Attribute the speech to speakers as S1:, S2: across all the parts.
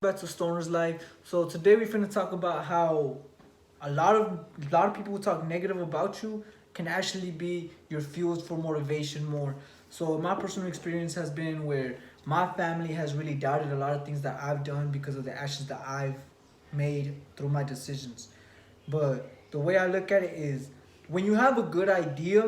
S1: Back to Stoner's Life. So today we're finna talk about how a lot of people who talk negative about you can actually be your fuels for motivation more. So my personal experience has been where my family has really doubted a lot of things that I've done because of the actions that I've made through my decisions. But the way I look at it is when you have a good idea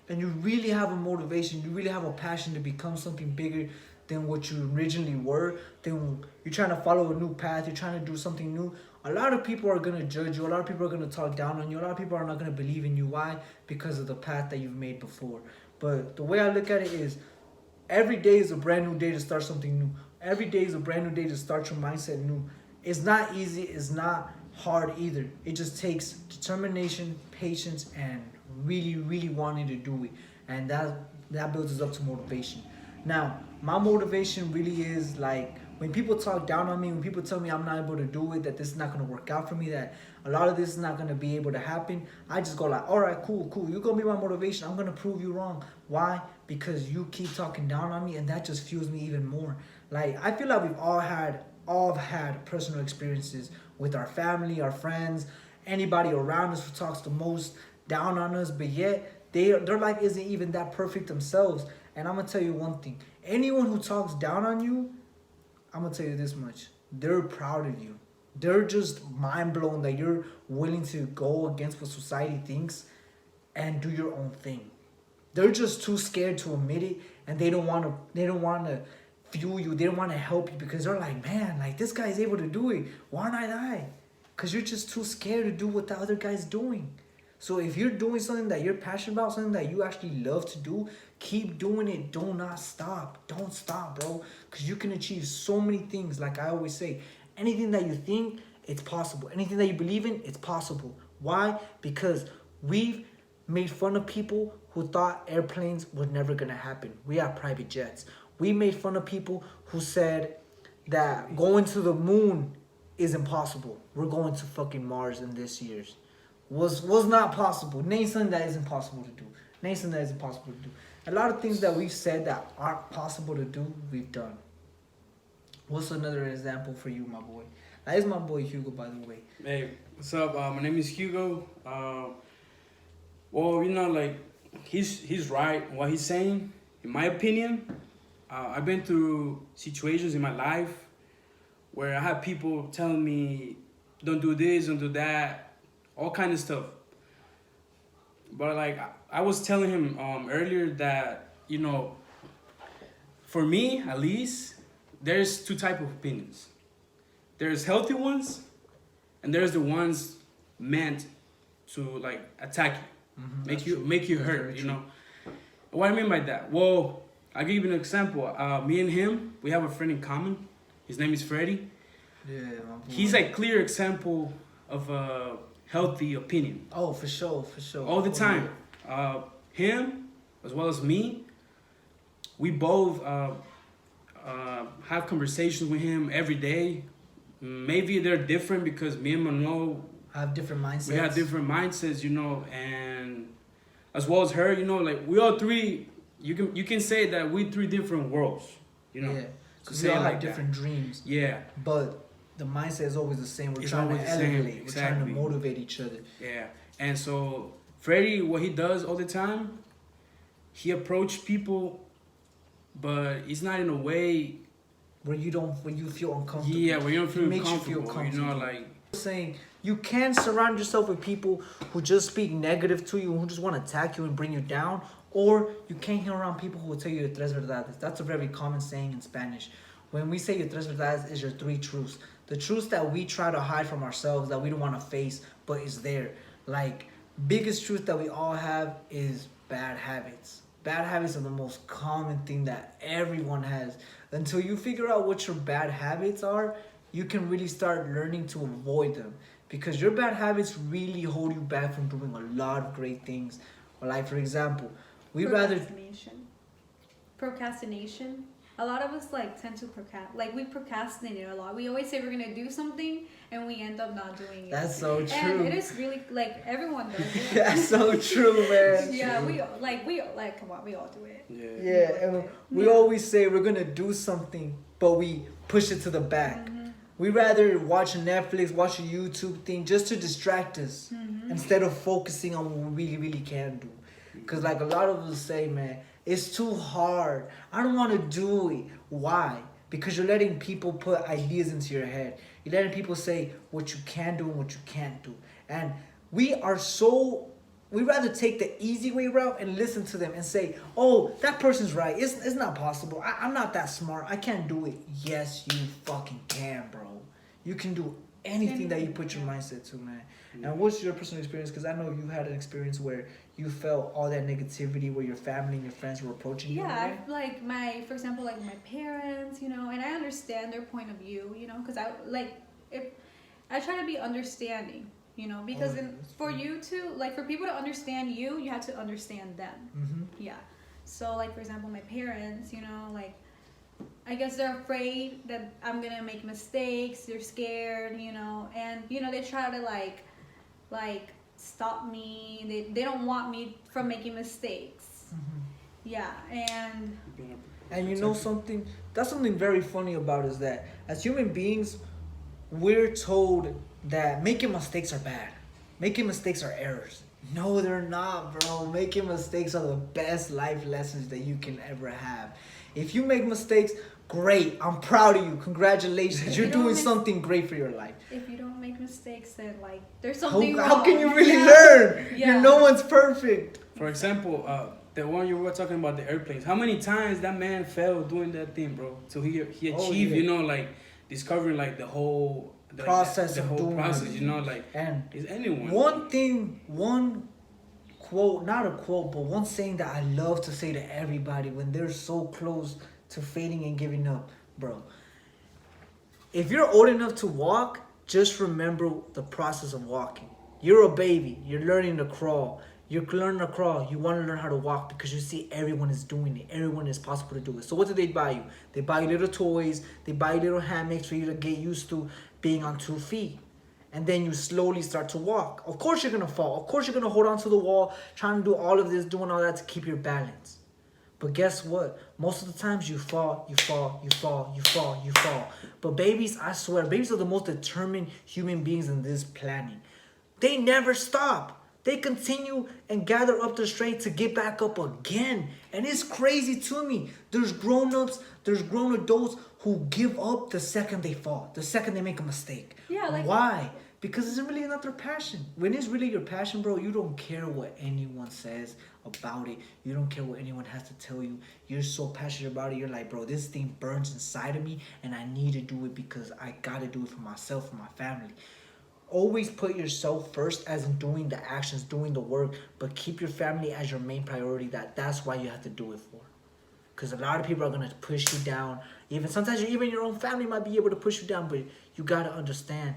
S1: and you really have a motivation, you really have a passion to become something bigger than what you originally were, then you're trying to follow a new path, you're trying to do something new. A lot of people are gonna judge you, a lot of people are gonna talk down on you, a lot of people are not gonna believe in you. Why? Because of the path that you've made before. But the way I look at it is every day is a brand new day to start something new. Every day is a brand new day to start your mindset new. It's not easy, it's not hard either. It just takes determination, patience, and really, really wanting to do it. And that builds us up to motivation. Now, my motivation really is like when people talk down on me, when people tell me I'm not able to do it, that this is not gonna work out for me, that a lot of this is not gonna be able to happen, I just go like, all right, cool, cool. You're gonna be my motivation. I'm gonna prove you wrong. Why? Because you keep talking down on me, and that just fuels me even more. Like I feel like we've all had personal experiences with our family, our friends, anybody around us who talks the most down on us, but yet their life isn't even that perfect themselves. And I'm gonna tell you one thing: anyone who talks down on you, I'm gonna tell you this much: they're proud of you. They're just mind blown that you're willing to go against what society thinks and do your own thing. They're just too scared to admit it, and they don't want to. They don't want to fuel you. They don't want to help you because they're like, man, like this guy's able to do it. Why not I? Because you're just too scared to do what the other guy's doing. So if you're doing something that you're passionate about, something that you actually love to do, keep doing it. Do not stop. Don't stop, bro. Because you can achieve so many things. Like I always say, anything that you think, it's possible. Anything that you believe in, it's possible. Why? Because we've made fun of people who thought airplanes were never going to happen. We have private jets. We made fun of people who said that going to the moon is impossible. We're going to fucking Mars in this year's. Was not possible. Name something that isn't possible to do. Name something that isn't possible to do. A lot of things that we've said that aren't possible to do, we've done. What's another example for you, my boy? That is my boy Hugo, by the way.
S2: Hey, what's up? My name is Hugo. Well, like he's right. What he's saying, in my opinion, I've been through situations in my life where I have people telling me, "Don't do this, don't do that," all kind of stuff. But like I was telling him earlier that for me at least, there's two type of opinions. There's healthy ones, and there's the ones meant to like attack you, make you hurt. What I mean by that? Well, I'll give you an example. Me and him, we have a friend in common. His name is Freddie.
S1: Yeah,
S2: He's a clear example of a healthy opinion.
S1: Oh, for sure, for sure.
S2: All the time. Him, as well as me, we both have conversations with him every day. Maybe they're different because me and Manuel
S1: have different mindsets.
S2: We have different mindsets, and as well as her, like we all three. You can say that we three different worlds,
S1: Yeah, because we all have different dreams.
S2: Yeah.
S1: But the mindset is always the same. We're trying to elevate. We're trying to motivate each other.
S2: Yeah. And so Freddie, what he does all the time, he approach people, but it's not in a way
S1: where you feel uncomfortable.
S2: Yeah, where you don't feel
S1: makes
S2: comfortable.
S1: You feel comfortable.
S2: Like
S1: saying you can surround yourself with people who just speak negative to you, who just want to attack you and bring you down, or you can't hang around people who will tell you your tres verdades. That's a very common saying in Spanish. When we say your tres verdades is your three truths. The truths that we try to hide from ourselves, that we don't want to face, but is there. Like, biggest truth that we all have is bad habits. Bad habits are the most common thing that everyone has. Until you figure out what your bad habits are, you can really start learning to avoid them. Because your bad habits really hold you back from doing a lot of great things. Like, for example,
S3: Procrastination. A lot of us tend to we procrastinate a lot. We always say we're gonna do something and we end up not doing it.
S1: That's so true.
S3: And it is really everyone does it.
S1: That's so true, man.
S3: Yeah, we come on, we all do it.
S1: Yeah, and we always say we're gonna do something, but we push it to the back. We rather watch Netflix, watch a YouTube thing just to distract us instead of focusing on what we really can do. Because like a lot of us say, man, it's too hard. I don't want to do it. Why? Because you're letting people put ideas into your head. You're letting people say what you can do and what you can't do. And we rather take the easy way route and listen to them and say, oh, that person's right. It's not possible. I'm not that smart. I can't do it. Yes, you fucking can, bro. You can do anything that you put your mindset to, man. And what's your personal experience? Because I know you had an experience where you felt all that negativity where your family and your friends were approaching you.
S3: Yeah, like for example, like my parents, you know, and I understand their point of view, you know, because I try to be understanding. You know, because for people to understand you, you have to understand them.
S1: Mm-hmm.
S3: Yeah. So, like, for example, my parents, you know, like, I guess they're afraid that I'm going to make mistakes. They're scared, you know, and, you know, they try to, like stop me. They don't want me from making mistakes.
S1: Mm-hmm.
S3: Yeah,
S1: And you know something? That's something very funny about is that as human beings, we're told that making mistakes are bad. Making mistakes are errors. No, they're not, bro. Making mistakes are the best life lessons that you can ever have. If you make mistakes, great. I'm proud of you. Congratulations. You're doing something great for your life.
S3: if you don't make mistakes, then, like, there's something wrong.
S1: How can you really learn?
S3: Yeah.
S1: No one's perfect.
S2: For example, the one you were talking about, the airplanes. How many times that man fell doing that thing, bro? So he achieved, you know, like discovering like the whole
S1: process
S2: the
S1: of
S2: whole
S1: doing
S2: process,
S1: it.
S2: you know, like
S1: And
S2: is anyone.
S1: One quote, not a quote, but one saying that I love to say to everybody when they're so close to fading and giving up, bro. If you're old enough to walk, just remember the process of walking. You're a baby. You're learning to crawl. You're learning to crawl. You want to learn how to walk because you see everyone is doing it. Everyone is possible to do it. So what do they buy you? They buy you little toys. They buy you little hammocks for you to get used to being on 2 feet. And then you slowly start to walk. Of course you're going to fall. Of course you're going to hold on to the wall, trying to do all of this, doing all that to keep your balance. But guess what? Most of the times you fall, you fall, you fall, you fall, you fall. But babies, I swear, babies are the most determined human beings in this planet. They never stop. They continue and gather up the strength to get back up again. And it's crazy to me. There's grown-ups, there's grown adults who give up the second they fall, the second they make a mistake.
S3: Yeah, like...
S1: Why? Because it's really not their passion. When it's really your passion, bro, you don't care what anyone says about it. You don't care what anyone has to tell you. You're so passionate about it. You're like, bro, this thing burns inside of me and I need to do it because I got to do it for myself, for my family. Always put yourself first, as in doing the actions, doing the work, but keep your family as your main priority. That's why you have to do it for. Because a lot of people are going to push you down. Sometimes even your own family might be able to push you down, but you got to understand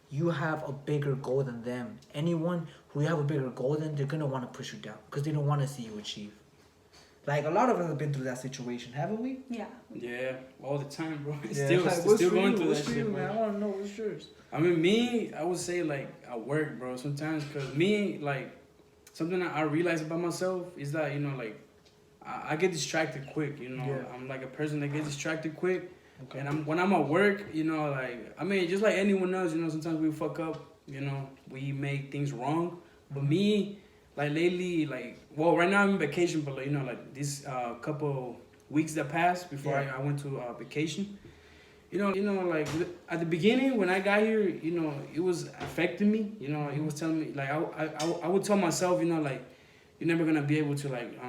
S1: you have a bigger goal than them. Anyone who you have a bigger goal than, they're going to want to push you down because they don't want to see you achieve. Like, a lot of us have been through that situation, haven't we?
S3: Yeah.
S2: Yeah, all the time, bro.
S1: Like,
S2: Still going through that shit,
S1: man? I
S2: bro.
S1: want to know what's yours.
S2: I mean, me, I would say, like, at work, bro, sometimes, because me, like, something that I realize about myself is that, you know, like, I get distracted quick, you know.
S1: Yeah.
S2: I'm, like, a person that gets distracted quick. Okay. And when I'm at work, you know, like, I mean, just like anyone else, you know, sometimes we fuck up, you know, we make things wrong. But me, like, lately, like, well, right now I'm on vacation, but, like, you know, like, this couple weeks that passed before I went to vacation, you know, like, at the beginning when I got here, you know, it was affecting me, you know, it was telling me, like, I would tell myself, you know, like, you're never gonna be able to, like,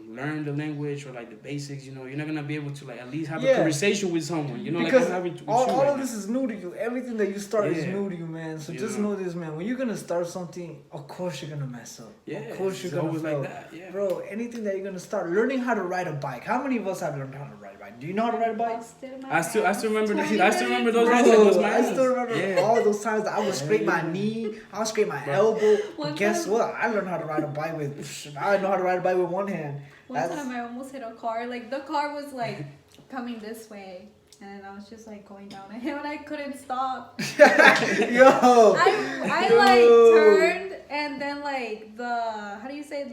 S2: learn the language or, like, the basics, you know. You're not gonna be able to, like, at least have a conversation with someone, you know.
S1: Because
S2: like I'm having with
S1: all
S2: right
S1: of this is new to you. Everything that you start is new to you, man. So just know this, man. When you're gonna start something, of course you're gonna mess up.
S2: Yeah,
S1: of course you're
S2: gonna
S1: fail.
S2: like that. Yeah.
S1: Bro, anything that you're gonna start, learning how to ride a bike. How many of us have learned how to ride a bike? Do you know how to ride a bike?
S2: I still remember those
S1: Bro,
S2: those
S1: I still remember all those times that I would scrape my knee, I would scrape my elbow. But guess what? I learned how to ride a bike with. I know how to ride a bike with one hand.
S3: One time I almost hit a car. Like, the car was, like, coming this way. And I was just, like, going down a hill and I couldn't stop.
S1: Yo!
S3: I like, turned and then, like, how do you say,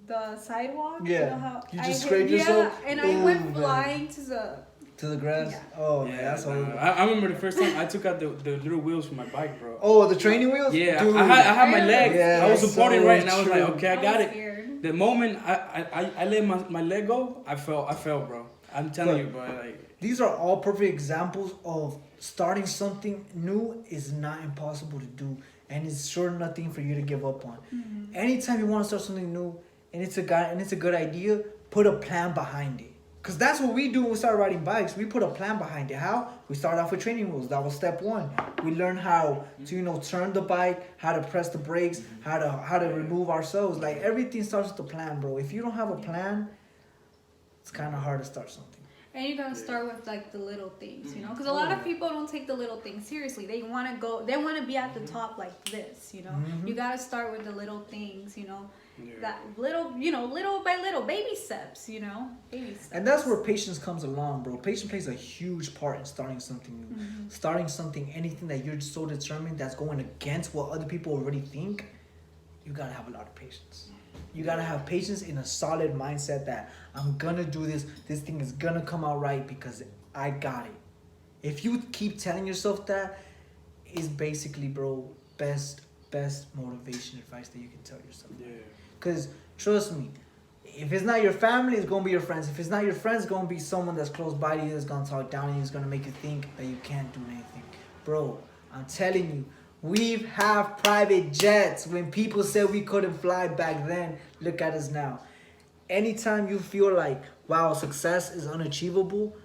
S3: the sidewalk?
S1: Yeah.
S3: You know how
S1: you just scraped yourself?
S3: Yeah, and I went flying to
S1: To the grass?
S3: Yeah.
S1: Oh, yeah, that's
S2: nah.
S1: horrible.
S2: I remember the first time I took out the little wheels from my bike, bro.
S1: Oh, the training wheels?
S2: Yeah,
S1: Dude.
S2: I had my leg.
S1: Yeah,
S2: I was
S1: that's
S2: supporting
S1: so
S2: right, and I was like,
S1: true.
S2: okay, I got
S3: was
S2: it.
S3: scared.
S2: The moment I let my leg go, I fell, bro. I'm telling you, bro. Like,
S1: These are all perfect examples of starting something new is not impossible to do, and it's sure nothing for you to give up on.
S3: Mm-hmm.
S1: Anytime you want to start something new, and it's a good idea, put a plan behind it. Cause that's what we do when we start riding bikes. We put a plan behind it. How? We start off with training wheels. That was step one. We learn how to turn the bike, how to press the brakes, how to remove ourselves. Like everything starts with a plan, bro. If you don't have a plan, it's kind of hard to start something.
S3: And you gotta start with like the little things, you know, because a lot of people don't take the little things seriously. They want to be at the top like this, you know. You gotta start with the little things, you know, that little, little by little, baby steps, you know, baby steps.
S1: And that's where patience comes along, bro. Patience plays a huge part in starting something new. Starting something, anything that you're so determined that's going against what other people already think, you gotta have a lot of patience. You gotta have patience in a solid mindset that I'm gonna do this. This thing is gonna come out right because I got it. If you keep telling yourself that, is basically, bro, best motivation advice that you can tell yourself.
S2: yeah.
S1: Cause trust me, if it's not your family, it's gonna be your friends. If it's not your friends, it's gonna be someone that's close by to you that's gonna talk down to you, that's gonna make you think that you can't do anything. Bro, I'm telling you. We have private jets. When people said we couldn't fly back then, look at us now. Anytime you feel like, wow, success is unachievable,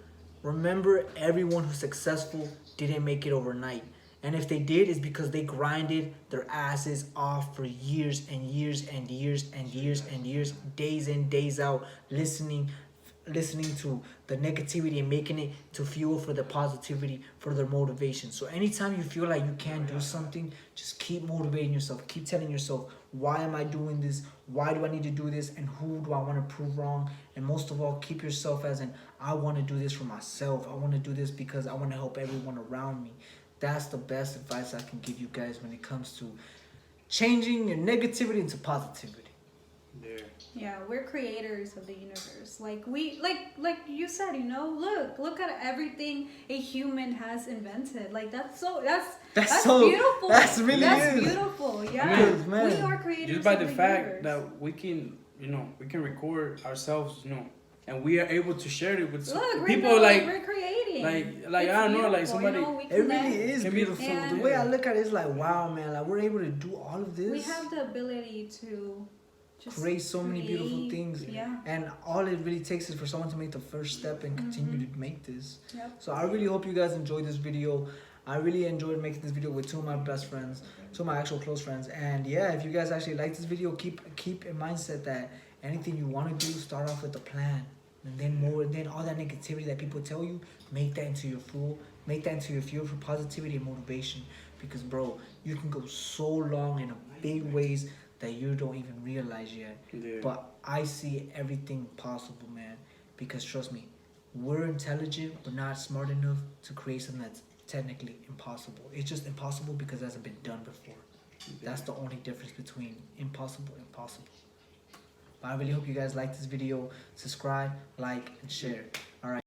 S1: remember everyone who's successful didn't make it overnight. And if they did, it's because they grinded their asses off for years and years and years and years and years, days in, days out, listening to the negativity and making it to fuel for the positivity, for their motivation. So anytime you feel like you can't do something, just keep motivating yourself. Keep telling yourself, why am I doing this? Why do I need to do this? And who do I want to prove wrong? And most of all, keep yourself as in, I want to do this for myself. I want to do this because I want to help everyone around me. That's the best advice I can give you guys when it comes to changing your negativity into positivity.
S3: Yeah, we're creators of the universe. Like like you said, look at everything a human has invented. Like that's
S1: so
S3: beautiful.
S1: That's really
S3: that's
S1: is.
S3: beautiful. Yeah,
S1: Man.
S3: we are creators.
S2: Just by
S3: of
S2: the
S3: the
S2: fact
S3: universe.
S2: that we can, we can record ourselves, and we are able to share it with
S3: Look,
S2: people
S3: we're creating.
S2: like
S3: It's
S2: I don't know, like
S3: beautiful,
S2: somebody.
S3: we
S1: It really
S3: connect.
S1: is
S2: Can be-
S1: beautiful.
S3: and-
S1: The way I look at it is like, wow, man, like we're able to do all of this.
S3: We have the ability to just
S1: create so many beautiful
S3: create.
S1: things.
S3: Yeah.
S1: And all it really takes is for someone to make the first step and continue to make this.
S3: Yep.
S1: So I really hope you guys enjoyed this video. I really enjoyed making this video with two of my best friends, two of my actual close friends. And yeah, if you guys actually like this video, keep in mindset that anything you want to do, start off with a plan. And then all that negativity that people tell you, make that into your fuel. Make that into your fuel for positivity and motivation. Because bro, you can go so long in a big ways that you don't even realize yet.
S2: Yeah.
S1: But I see everything possible, man. Because trust me, we're intelligent, but not smart enough to create something that's technically impossible. It's just impossible because it hasn't been done before. That's the only difference between impossible and possible. But I really hope you guys like this video. Subscribe, like, and share.